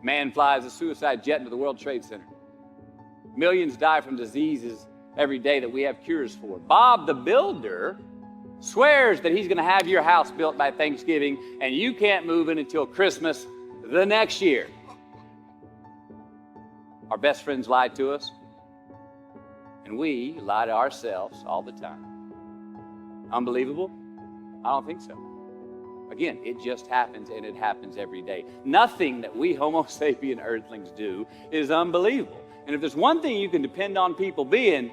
Man flies a suicide jet into the World Trade Center. Millions die from diseases every day that we have cures for. Bob the Builder swears that he's going to have your house built by Thanksgiving, and you can't move in until Christmas the next year. Our best friends lie to us, and we lie to ourselves all the time. Unbelievable? I don't think so. Again, it just happens, and it happens every day. Nothing that we Homo sapien earthlings do is unbelievable. And if there's one thing you can depend on people being,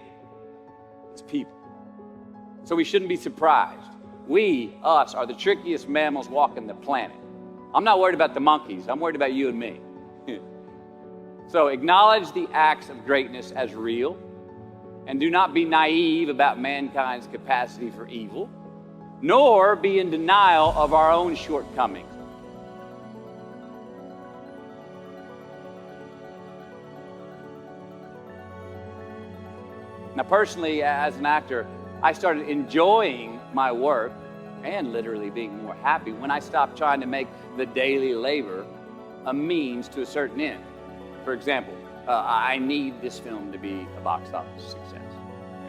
it's people. So we shouldn't be surprised. We, us, are the trickiest mammals walking the planet. I'm not worried about the monkeys. I'm worried about you and me. So acknowledge the acts of greatness as real, and do not be naive about mankind's capacity for evil, nor be in denial of our own shortcomings. Now, personally, as an actor, I started enjoying my work and literally being more happy when I stopped trying to make the daily labor a means to a certain end. For example, I need this film to be a box office success.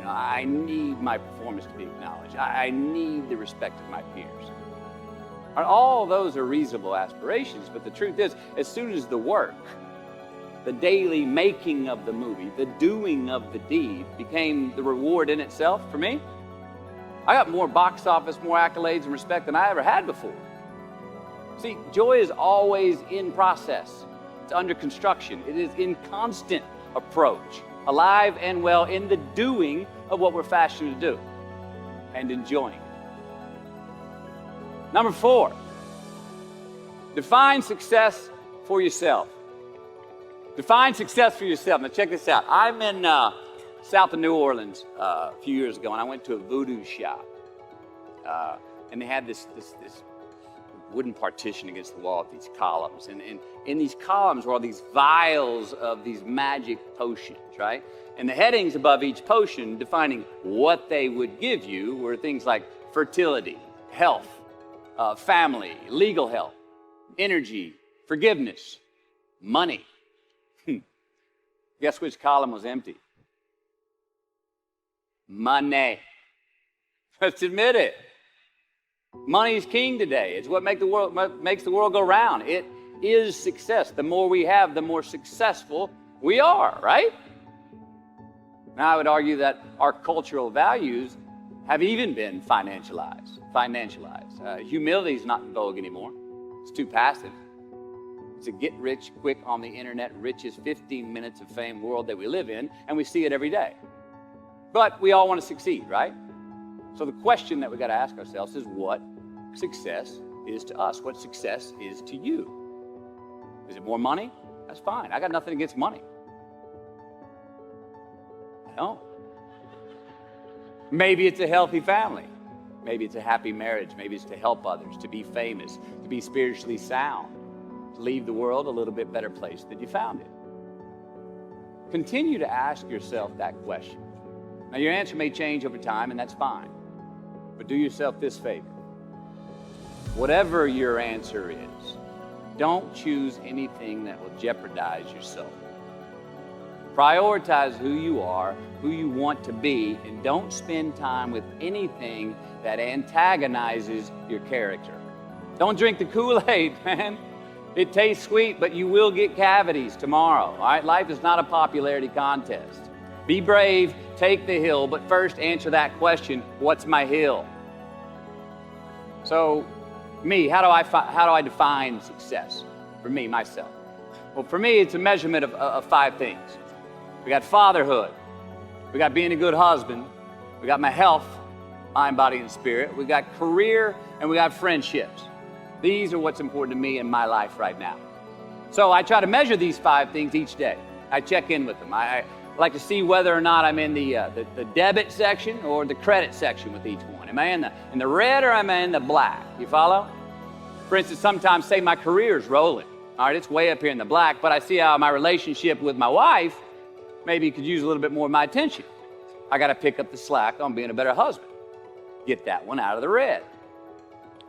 I need my performance to be acknowledged. I need the respect of my peers. All those are reasonable aspirations, but the truth is, as soon as the work, the daily making of the movie, the doing of the deed became the reward in itself for me, I got more box office, more accolades and respect than I ever had before. See, joy is always in process. It's under construction. It is in constant approach, alive and well in the doing of what we're fashioned to do and enjoying. Number 4, define success for yourself. Define success for yourself. Now check this out. I'm in south of New Orleans a few years ago, and I went to a voodoo shop. And they had this wooden partition against the wall with these columns. And in these columns were all these vials of these magic potions, right? And the headings above each potion defining what they would give you were things like fertility, health, family, legal help, energy, forgiveness, money. Guess which column was empty? Money. Let's admit it. Money is king today. It's what makes the world go round. It is success. The more we have, the more successful we are, right? Now, I would argue that our cultural values have even been financialized. Humility is not in vogue anymore. It's too passive. It's a get-rich-quick on the internet, richest 15 minutes of fame world that we live in, and we see it every day. But we all want to succeed, right? So the question that we got to ask ourselves is what success is to us, what success is to you. Is it more money? That's fine. I got nothing against money. I don't. Maybe it's a healthy family. Maybe it's a happy marriage. Maybe it's to help others, to be famous, to be spiritually sound, to leave the world a little bit better place than you found it. Continue to ask yourself that question. Now, your answer may change over time, and that's fine. But do yourself this favor. Whatever your answer is, don't choose anything that will jeopardize your soul. Prioritize who you are, who you want to be, and don't spend time with anything that antagonizes your character. Don't drink the Kool-Aid, man. It tastes sweet, but you will get cavities tomorrow, all right? Life is not a popularity contest. Be brave, take the hill, but first answer that question, what's my hill? So, me, how do I define success? For me, myself. Well, for me, it's a measurement of 5 things. We got fatherhood. We got being a good husband. We got my health, mind, body, and spirit. We got career, and we got friendships. These are what's important to me in my life right now. So I try to measure these 5 things each day. I check in with them. I like to see whether or not I'm in the debit section or the credit section with each one. Am I in the red or am I in the black? You follow? For instance, sometimes say my career's rolling. All right, it's way up here in the black, but I see how my relationship with my wife maybe could use a little bit more of my attention. I got to pick up the slack on being a better husband. Get that one out of the red.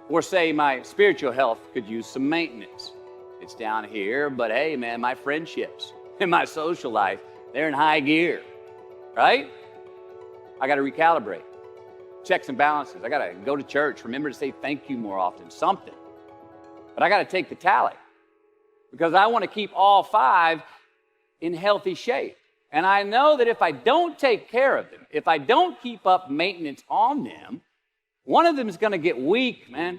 Or say my spiritual health could use some maintenance. It's down here, but hey, man, my friendships and my social life, they're in high gear, right? I got to recalibrate. Checks and balances. I got to go to church. Remember to say thank you more often, something. But I got to take the tally because I want to keep all 5 in healthy shape. And I know that if I don't take care of them, if I don't keep up maintenance on them, one of them is going to get weak, man.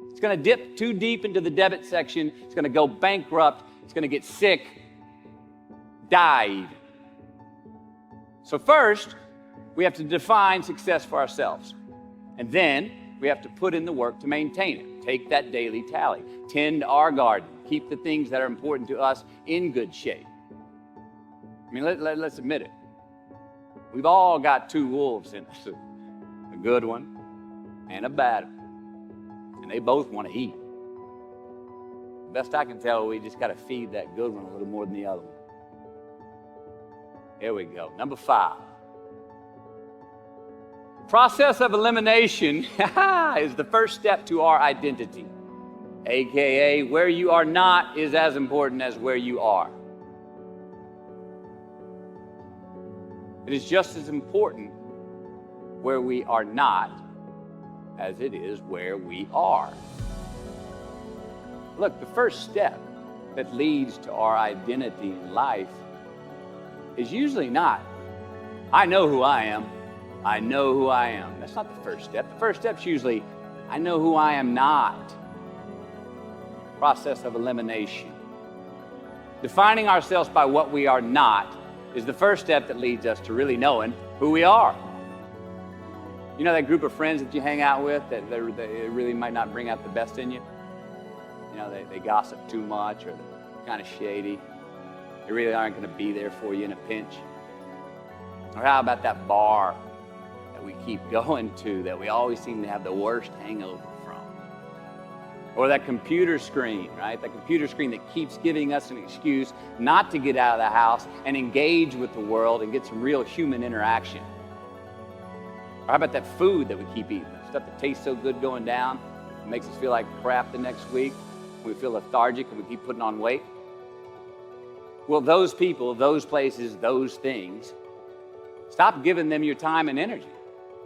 It's going to dip too deep into the debit section. It's going to go bankrupt. It's going to get sick, die even. So first, we have to define success for ourselves. And then we have to put in the work to maintain it. Take that daily tally. Tend our garden. Keep the things that are important to us in good shape. I mean, let's admit it. We've all got 2 wolves in us, a good one and a bad one. And they both want to eat. Best I can tell, we just got to feed that good one a little more than the other one. Here we go. Number 5. Process of elimination is the first step to our identity. AKA, where you are not is as important as where you are. It is just as important where we are not as it is where we are. Look, the first step that leads to our identity in life is usually not, I know who I am. I know who I am. That's not the first step. The first step's usually, I know who I am not. Process of elimination. Defining ourselves by what we are not is the first step that leads us to really knowing who we are. You know that group of friends that you hang out with that they really might not bring out the best in you? You know, they gossip too much or they're kind of shady. They really aren't going to be there for you in a pinch. Or how about that bar that we keep going to that we always seem to have the worst hangover from? Or that computer screen, right? That computer screen that keeps giving us an excuse not to get out of the house and engage with the world and get some real human interaction. Or how about that food that we keep eating? Stuff that tastes so good going down, it makes us feel like crap the next week. We feel lethargic and we keep putting on weight. Well, those people, those places, those things, stop giving them your time and energy.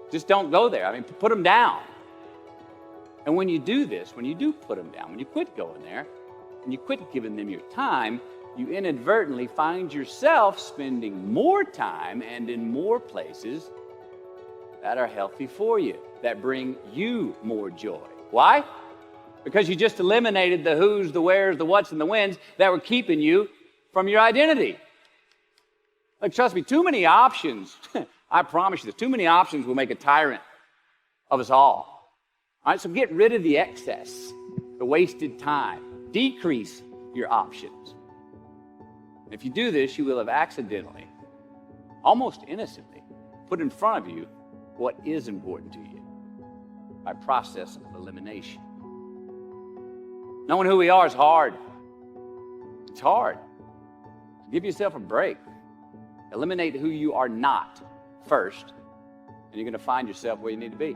Just don't go there. I mean, put them down. And when you do this, when you do put them down, when you quit going there, and you quit giving them your time, you inadvertently find yourself spending more time and in more places that are healthy for you, that bring you more joy. Why? Because you just eliminated the who's, the where's, the what's, and the when's that were keeping you from your identity. Like, trust me, too many options, I promise you, too many options will make a tyrant of us all. All right, so get rid of the excess, the wasted time. Decrease your options. And if you do this, you will have accidentally, almost innocently, put in front of you what is important to you by process of elimination. Knowing who we are is hard. It's hard. Give yourself a break. Eliminate who you are not first, and you're going to find yourself where you need to be.